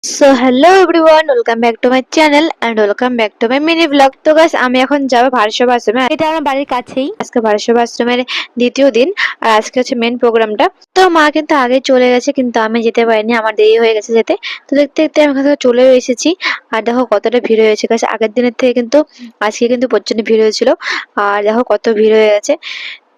So hello everyone, welcome back to my channel and welcome back to my mini blog. তো guys, আমি এখন যাবো ভারসেবা আশ্রমে। এটা আমার বাড়ির কাছেই। আজকে ভারসেবা আশ্রমের দ্বিতীয় দিন, আর আজকে হচ্ছে মেন প্রোগ্রামটা। তো মা কিন্তু আগে চলে গেছে, কিন্তু আমি যেতে পারিনি, আমার দেরি হয়ে গেছে যেতে। তো দেখতে দেখতে আমি এখান থেকে চলেও এসেছি। আর দেখো কতটা ভিড় হয়েছে গাইস, আগের দিনের থেকে কিন্তু আজকে কিন্তু প্রচন্ড ভিড় হয়েছিল। আর দেখো কত ভিড় হয়ে গেছে।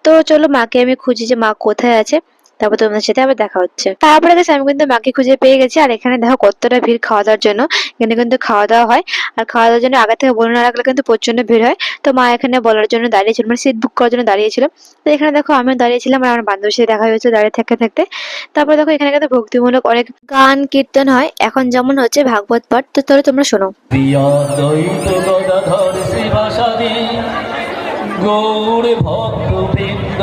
তো চলো মাকে আমি খুঁজি যে মা কোথায় আছে, তারপর তোমাদের সাথে আবার দেখা হচ্ছে। তারপরে গেছে আমি কিন্তু মাকে খুঁজে পেয়ে গেছি। আর এখানে দেখো কতটা ভিড় খাওয়া দাওয়ার জন্য। এখানে কিন্তু খাওয়া দাওয়া হয়, আর খাওয়া দাওয়ার জন্য আগে থেকে বলে না রাখলে কিন্তু প্রচন্ড ভিড় হয়। তো মা এখানে বলার জন্য দাঁড়িয়েছিল, মানে সিট বুক করার জন্য দাঁড়িয়েছিল। তো এখানে দেখো আমিও দাঁড়িয়েছিলাম, আর আমার বান্ধবীর সাথে দেখা হয়েছে দাঁড়িয়ে থাকতে থাকতে। তারপরে দেখো এখানে কিন্তু ভক্তিমূলক অনেক গান কীর্তন হয়, এখন যেমন হচ্ছে ভাগবত পাঠ। তো তাহলে তোমরা শোনো। প্রিয় দ্বৈত গদাধর শিবাসাদি গৌর ভক্তবৃন্দ।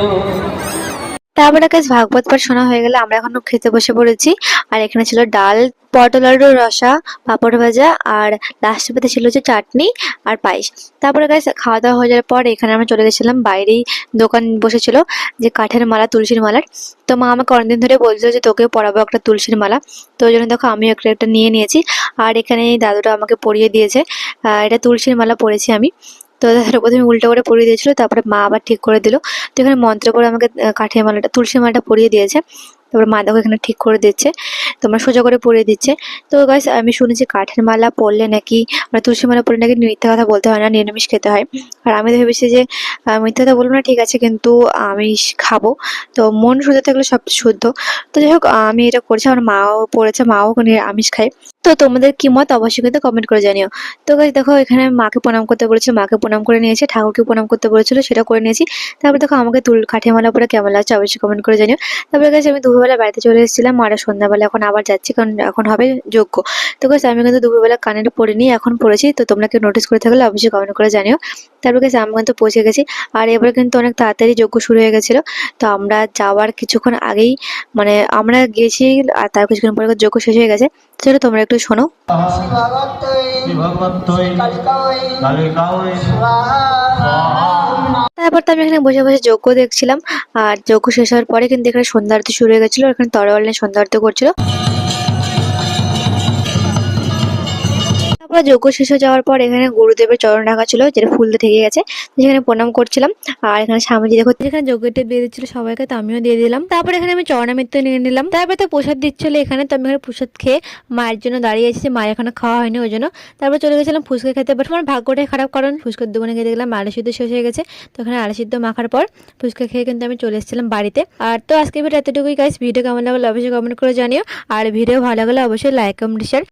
তারপরে গাছ ভাগবত পাঠ শোনা হয়ে গেলে আমরা এখন খেতে বসে পড়েছি। আর এখানে ছিল ডাল, পটল আলুর রসা, পাঁপড় ভাজা, আর লাস্টে পাতে ছিল হচ্ছে চাটনি আর পায়েস। তারপরে গাছ খাওয়া দাওয়া হয়ে যাওয়ার পর এখানে আমরা চলে গেছিলাম, বাইরেই দোকান বসেছিল যে কাঠের মালা, তুলসীর মালার। তো মা আমাকে অনেকদিন ধরে বলছিল যে তোকে পরাবো একটা তুলসীর মালা। তো ওই জন্য দেখো আমি একটা একটা নিয়ে নিয়েছি। আর এখানে এই দাদুটা আমাকে পরিয়ে দিয়েছে। এটা তুলসীর মালা পরেছি আমি। তো দাদাটা প্রথমে উল্টো করে পরিয়ে দিয়েছিল, তারপরে মা আবার ঠিক করে দিল। তো এখানে মন্ত্র করে আমাকে কাঠের মালাটা, তুলসী মালাটা পরিয়ে দিয়েছে। তারপর মা দেখো এখানে ঠিক করে দিচ্ছে, তোমরা সোজা করে পরিয়ে দিচ্ছে। তো গাইস, আমি শুনেছি কাঠের মালা পরলে নাকি, মানে তুলসী মালা পরলে নাকি মিথ্যা কথা বলতে হয় না, নিরামিষ খেতে হয়। আর আমি তো ভেবেছি যে মিথ্যা কথা বলবো না, ঠিক আছে, কিন্তু আমিষ খাবো। তো মন শুদ্ধ থাকলে সব শুদ্ধ। তো যাই হোক, আমি এটা করছি, আমার মাও পড়েছে, মাও আমিষ খায়। তো তোমাদের কি মত অবশ্যই কিন্তু কমেন্ট করে জানিও। তো গাইস দেখো, এখানে আমি মাকে প্রণাম করতে বলেছিল, মাকে প্রণাম করে নিয়েছে, ঠাকুরকে প্রণাম করতে বলেছিল, সেটা করে নিয়েছি। তারপর দেখো আমাকে কাঠের মালা পরে কেমন লাগছে অবশ্যই কমেন্ট করে জানিও। তারপরে গাইস আমি দুপুরবেলা বাড়িতে চলে এসেছিলাম, আর সন্ধ্যাবেলা এখন আবার যাচ্ছি, কারণ এখন হবে যজ্ঞ। তো গাইস আমি কিন্তু দুপুরবেলা কানের পরিনি, এখন পড়েছি। তো তোমরা কেউ নোটিস করে থাকলে অবশ্যই কমেন্ট করে জানিও। তারপর গাইস আমি কিন্তু পৌঁছে গেছি। আর এবার কিন্তু অনেক তাড়াতাড়ি যজ্ঞ শুরু হয়ে গেছিল। তো আমরা যাওয়ার কিছুক্ষণ আগেই, মানে আমরা গেছি, আর তার কিছুক্ষণ পরে যজ্ঞ শেষ হয়ে গেছে। চলো তোমরা একটু শোনো। তারপর তো আমি এখানে বসে বসে যজ্ঞ দেখছিলাম। আর যজ্ঞ শেষ হওয়ার পরে কিন্তু এখানে সন্ধ্যা আরতি শুরু হয়ে গেছিল, এখানে তরোয়াল নিয়ে সন্ধ্যা আরতি করছিল। তারপর যজ্ঞ শেষ হয়ে যাওয়ার পর এখানে গুরুদেবের চরণ রাখা ছিল, যেটা ফুল দিয়ে থেকে গেছে, যেখানে প্রণাম করছিলাম। আর এখানে স্বামীজি দেখো এখানে যজ্ঞটা দিয়ে দিচ্ছিল সবাইকে, তো আমিও দিয়ে দিলাম। তারপর এখানে আমি চরণামৃত নিয়ে নিলাম। তারপরে তো প্রসাদ দিচ্ছিল এখানে, তো আমি এখানে প্রসাদ খেয়ে মায়ের জন্য দাঁড়িয়ে আছি, মায়ের এখানে খাওয়া হয়নি ওই জন্য। তারপর চলে গেছিলাম ফুচকা খেতে, বাট আমার ভাগ্যটাই খারাপ, কারণ ফুচকার দোকানে গিয়ে দেখলাম আলু সিদ্ধ শেষ হয়ে গেছে। তো এখানে আলু সিদ্ধ মাখার পর ফুচকা খেয়ে কিন্তু আমি চলে এসেছিলাম বাড়িতে। আর তো আজকে ভিডিও এতটুকুই গাইস, ভিডিও কেমন লাগলো অবশ্যই কমেন্ট করে জানিও। আর ভিডিও ভালো লাগলে অবশ্যই লাইক কমেন্ট শেয়ার